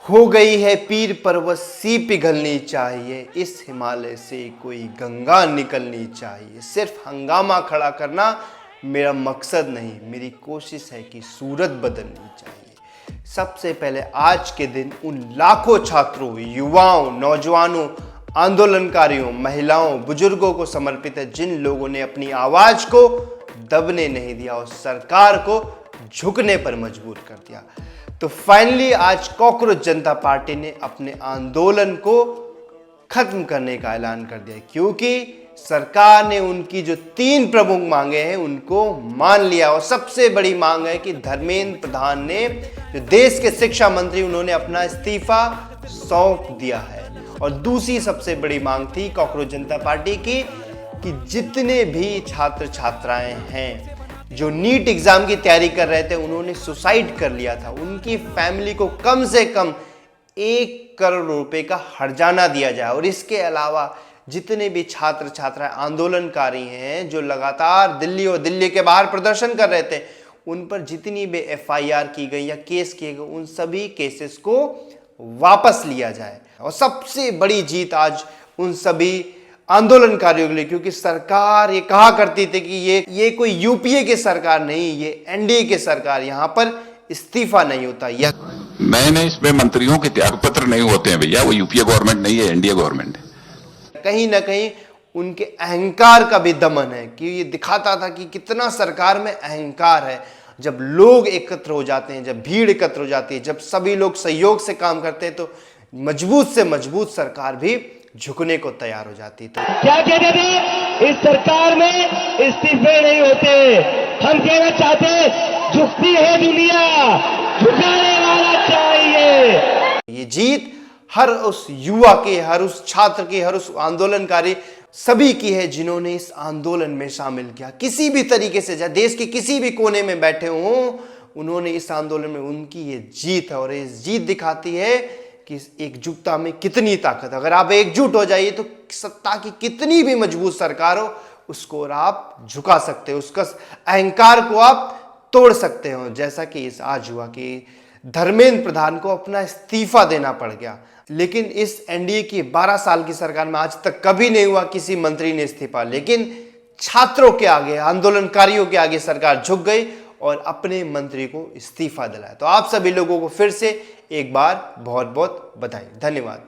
हो गई है पीर पर्वत सी पिघलनी चाहिए, इस हिमालय से कोई गंगा निकलनी चाहिए। सिर्फ हंगामा खड़ा करना मेरा मकसद नहीं, मेरी कोशिश है कि सूरत बदलनी चाहिए। सबसे पहले आज के दिन उन लाखों छात्रों, युवाओं, नौजवानों, आंदोलनकारियों, महिलाओं, बुजुर्गों को समर्पित है जिन लोगों ने अपनी आवाज को दबने नहीं दिया और सरकार को झुकने पर मजबूर कर दिया। तो फाइनली आज कॉकरोच जनता पार्टी ने अपने आंदोलन को खत्म करने का ऐलान कर दिया, क्योंकि सरकार ने उनकी जो 3 प्रमुख मांगे हैं उनको मान लिया। और सबसे बड़ी मांग है कि धर्मेंद्र प्रधान ने, जो देश के शिक्षा मंत्री, उन्होंने अपना इस्तीफा सौंप दिया है। और दूसरी सबसे बड़ी मांग थी कॉकरोच जनता पार्टी की कि जितने भी छात्र छात्राएं हैं जो नीट एग्जाम की तैयारी कर रहे थे, उन्होंने सुसाइड कर लिया था, उनकी फैमिली को कम से कम 1 करोड़ रुपए का हर्जाना दिया जाए। और इसके अलावा जितने भी छात्र छात्राएं आंदोलनकारी हैं जो लगातार दिल्ली और दिल्ली के बाहर प्रदर्शन कर रहे थे, उन पर जितनी भी FIR की गई या केस किए गए, उन सभी केसेस को वापस लिया जाए। और सबसे बड़ी जीत आज उन सभी आंदोलनकारियों के लिए, क्योंकि सरकार ये कहा करती थी कि ये कोई UPA की सरकार नहीं, ये NDA की सरकार, यहां पर इस्तीफा नहीं होता। यह मैंने इसमें मंत्रियों के त्यागपत्र नहीं होते हैं भैया, वो UPA गवर्नमेंट नहीं है, NDA गवर्नमेंट है। कहीं ना कहीं उनके अहंकार का भी दमन है कि ये दिखाता था कि कितना सरकार में अहंकार है। जब लोग एकत्र हो जाते हैं, जब भीड़ एकत्र हो जाती है, जब सभी लोग सहयोग से काम करते हैं, तो मजबूत से मजबूत सरकार भी झुकने को तैयार हो जाती है। तो क्या कहते थे, इस सरकार में इस्तीफे नहीं होते। हम कहना चाहते, झुकती है दुनिया, झुकाने वाला चाहिए। ये जीत हर उस युवा की, हर उस छात्र की, हर उस आंदोलनकारी सभी की है जिन्होंने इस आंदोलन में शामिल किया किसी भी तरीके से, चाहे देश के किसी भी कोने में बैठे हों, उन्होंने इस आंदोलन में, उनकी ये जीत है। और ये जीत दिखाती है कि एकजुटता में कितनी ताकत। अगर आप एकजुट हो जाइए तो सत्ता की कितनी भी मजबूत सरकार हो, उसको और आप झुका सकते हो, उसका अहंकार को आप तोड़ सकते हो। जैसा कि इस आज हुआ कि धर्मेंद्र प्रधान को अपना इस्तीफा देना पड़ गया, लेकिन इस NDA की 12 साल की सरकार में आज तक कभी नहीं हुआ किसी मंत्री ने इस्तीफा। लेकिन छात्रों के आगे, आंदोलनकारियों के आगे सरकार झुक गई और अपने मंत्री को इस्तीफा दिलाया। तो आप सभी लोगों को फिर से एक बार बहुत बहुत बधाई। धन्यवाद।